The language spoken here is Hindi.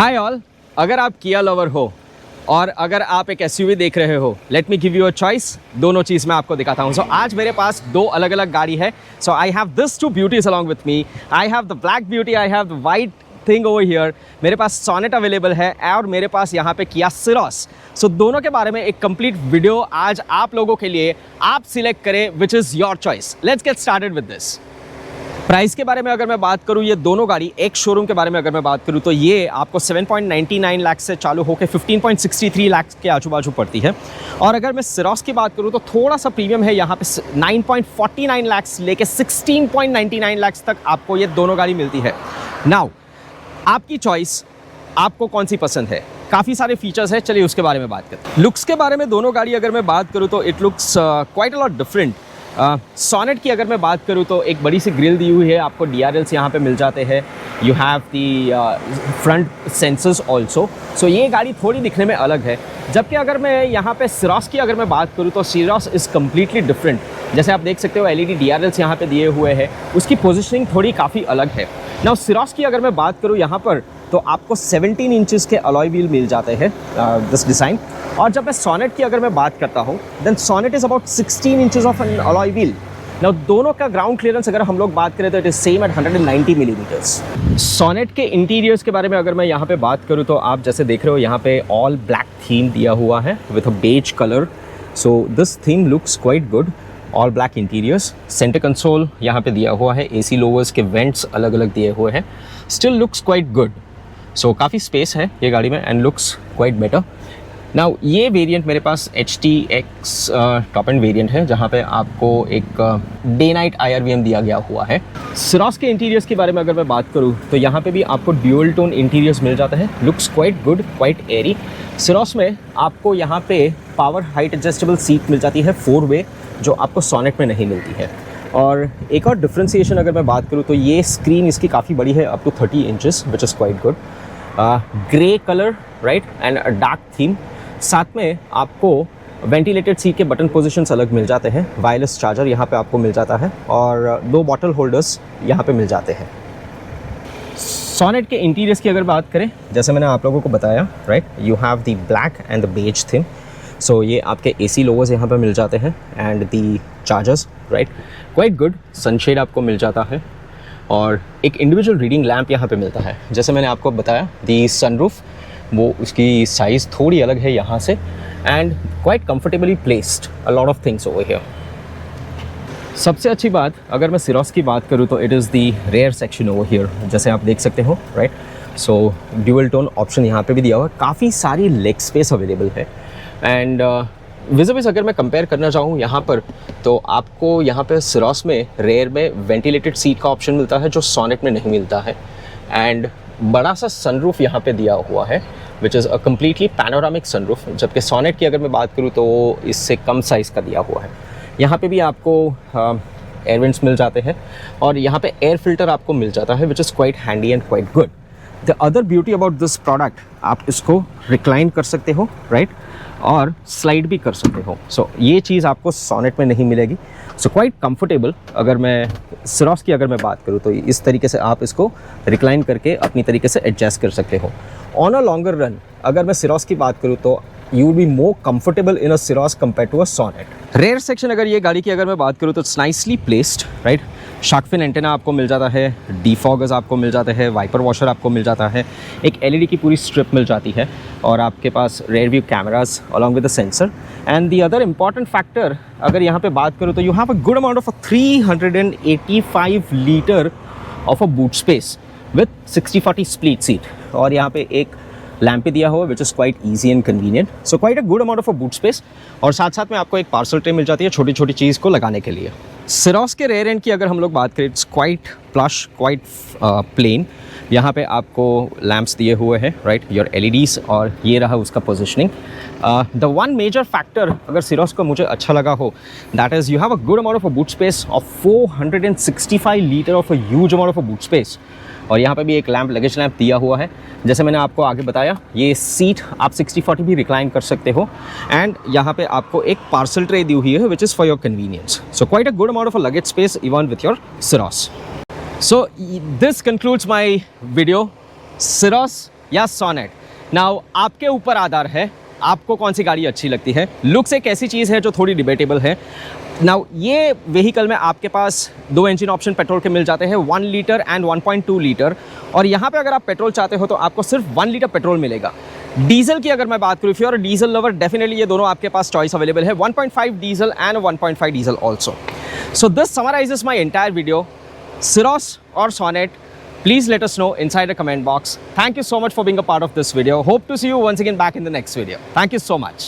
हाय ऑल, अगर आप किया लवर हो और अगर आप एक एसयूवी देख रहे हो, let me give you a choice. दोनों चीज़ मैं आपको दिखाता हूँ। सो आज मेरे पास दो अलग अलग गाड़ी है। So I have this two beauties along with me. I have the black beauty, I have the white thing over here. मेरे पास सोनेट अवेलेबल है और मेरे पास यहाँ पे किया सिरोस। सो दोनों के बारे में एक कंप्लीट वीडियो आज आप लोगों के लिए। आप सिलेक्ट करें which is your choice. Let's get started with this. Price के बारे में अगर मैं बात करूं, ये दोनों गाड़ी एक शोरूम के बारे में अगर मैं बात करूं तो ये आपको 7.99 लाख से चालू होकर 15.63 लाख के आजू बाजू पड़ती है। और अगर मैं सिरोस की बात करूं तो थोड़ा सा प्रीमियम है, यहाँ पे 9.49 लाख से लेके 16.99 लाख तक आपको ये दोनों गाड़ी मिलती है। नाउ आपकी चॉइस, आपको कौन सी पसंद है। काफ़ी सारे फीचर्स है, चलिए उसके बारे में बात करते हैं। लुक्स के बारे में दोनों गाड़ी अगर मैं बात करूँ तो it looks quite a lot different. Sonet की अगर मैं बात करूँ तो एक बड़ी सी ग्रिल दी हुई है, आपको DRLs यहाँ पे मिल जाते हैं। You have the front sensors also. So ये गाड़ी थोड़ी दिखने में अलग है। जबकि अगर मैं यहाँ पे सिरोस की अगर मैं बात करूँ तो सिरोस इज़ कम्प्लीटली डिफरेंट। जैसे आप देख सकते हो LED DRLs यहाँ पे दिए हुए हैं, उसकी पोजिशनिंग थोड़ी काफ़ी अलग है। नाउ सिरोस की अगर मैं बात करूँ यहाँ पर तो आपको 17 इंचेस के अलॉय व्हील मिल जाते हैं दिस डिज़ाइन। और जब मैं सोनेट की अगर मैं बात करता हूँ then Sonet is about 16 inches of an alloy wheel. Now दोनों का ग्राउंड क्लियरेंस अगर हम लोग बात करें तो it is same at 190 millimetres. Sonet के इंटीरियर्स के बारे में अगर मैं यहाँ पे बात करूँ तो आप जैसे देख रहे हो यहाँ पे ऑल ब्लैक थीम दिया हुआ है with a beige colour. So this theme looks quite good. All black interiors, centre console यहाँ पे दिया हुआ है, AC लोवर्स के वेंट्स अलग अलग दिए हुए हैं। Still looks quite good. So काफ़ी स्पेस है ये गाड़ी में and looks quite better. Now ये वेरिएंट मेरे पास HTX टॉप एंड वेरिएंट है, जहाँ पे आपको एक डे नाइट IRVM दिया गया हुआ है। सिरोस के इंटीरियर्स के बारे में अगर मैं बात करूँ तो यहाँ पे भी आपको ड्यूअल टोन इंटीरियर्स मिल जाता है। Looks quite good, quite airy. Syros में आपको यहाँ पे पावर हाइट एडजस्टेबल सीट मिल जाती है 4 वे, जो आपको सोनेट में नहीं मिलती है। और एक और डिफ्रेंसिएशन अगर मैं बात करूँ तो ये स्क्रीन इसकी काफ़ी बड़ी है, up to 30 inches which is quite good. Grey colour right and dark theme. साथ में आपको वेंटिलेटेड सीट के बटन पोजीशंस अलग मिल जाते हैं। वायरलेस चार्जर यहाँ पे आपको मिल जाता है और 2 बॉटल होल्डर्स यहाँ पे मिल जाते हैं। सोनेट के इंटीरियर्स की अगर बात करें, जैसे मैंने आप लोगों को बताया right, you have the black and the beige theme. So ये आपके AC लोवर्स यहाँ पे मिल जाते हैं and the chargers right, quite good. Sunshade आपको मिल जाता है और एक इंडिविजुअल रीडिंग लैम्प यहाँ पे मिलता है। जैसे मैंने आपको बताया दी सनरूफ, वो उसकी साइज़ थोड़ी अलग है यहाँ से and quite comfortably placed a lot of things over here. सबसे अच्छी बात अगर मैं सिरोस की बात करूँ तो it is the rear section over here, जैसे आप देख सकते हो right. So dual tone option यहाँ पे भी दिया हुआ है, काफ़ी सारी लेग स्पेस अवेलेबल है। एंड विजिबिलिटी अगर मैं कंपेयर करना चाहूँ यहाँ पर तो आपको यहाँ पे सिरोस में रेयर में वेंटिलेटेड सीट का ऑप्शन मिलता है जो सोनेट में नहीं मिलता है। एंड बड़ा सा सनरूफ यहाँ पे दिया हुआ है which is a completely panoramic sunroof, जबकि सोनेट की अगर मैं बात करूँ तो इससे कम साइज़ का दिया हुआ है। यहाँ पे भी आपको एयर वेंट्स मिल जाते हैं और यहाँ पे एयर फिल्टर आपको मिल जाता है विच is quite handy and quite good. The other beauty about this product, आप इसको रिक्लाइन कर सकते हो राइट और स्लाइड भी कर सकते हो। सो ये चीज़ आपको सोनेट में नहीं मिलेगी। So quite comfortable. अगर मैं सिरोस की अगर मैं बात करूँ तो इस तरीके से आप इसको रिक्लाइन करके अपनी तरीके से एडजस्ट कर सकते हो। ऑन अ लॉन्गर रन अगर मैं सिरोस की बात करूँ तो you will be more comfortable in a Syros compare to a Sonet. Rear section अगर ये गाड़ी की अगर मैं बात करूँ तो it's nicely placed right. Shark fin antenna आपको मिल जाता है, डिफॉगर्स आपको मिल जाते हैं, वाइपर वॉशर आपको मिल जाता है, एक LED की पूरी स्ट्रिप मिल जाती है और आपके पास rear view cameras along with the sensor. And the other important factor अगर यहाँ पे बात करूँ तो you have a good amount of 385 litre of a boot space with 60/40 split seat. और यहाँ पे एक लैम्प दिया हुआ which is quite easy and convenient. So quite a good amount of a boot space. और साथ साथ में आपको एक पार्सल ट्रे मिल जाती है छोटी छोटी चीज़ को लगाने के लिए। सिरोस के रेयर एंड की अगर हम लोग बात करें, it's quite plush, quite plain. यहाँ पे आपको लैम्प्स दिए हुए हैं राइट, योर LEDs, और ये रहा उसका positioning. The one major factor अगर सिरोस को मुझे अच्छा लगा हो, that is you have a good amount of a boot space of 465 litre of a huge amount of a boot space. और यहाँ पे भी एक लैम्प, लगेज लैम्प दिया हुआ है। जैसे मैंने आपको आगे बताया, ये सीट आप 60/40 भी रिक्लाइन कर सकते हो। एंड यहाँ पे आपको एक पार्सल ट्रे दी हुई है which is for your convenience. So quite a good amount of a luggage space even with your सिरोस। So this concludes my video. Siros या सोनेट। नाउ आपके ऊपर आधार है, आपको कौन सी गाड़ी अच्छी लगती है। लुक्स एक ऐसी चीज़ है जो थोड़ी डिबेटेबल है। नाउ ये व्हीकल में आपके पास दो इंजन ऑप्शन पेट्रोल के मिल जाते हैं, 1 लीटर एंड 1.2 लीटर। और यहाँ पे अगर आप पेट्रोल चाहते हो तो आपको सिर्फ 1 लीटर पेट्रोल मिलेगा। डीजल की अगर मैं बात करूँ, if you are diesel lover, definitely ये दोनों आपके पास चॉइस अवेलेबल है, 1.5 diesel and 1.5 diesel also. So this summarises my entire video, Syros or Sonet. Please let us know inside the comment box. Thank you so much for being a part of this video. Hope to see you once again back in the next video. Thank you so much.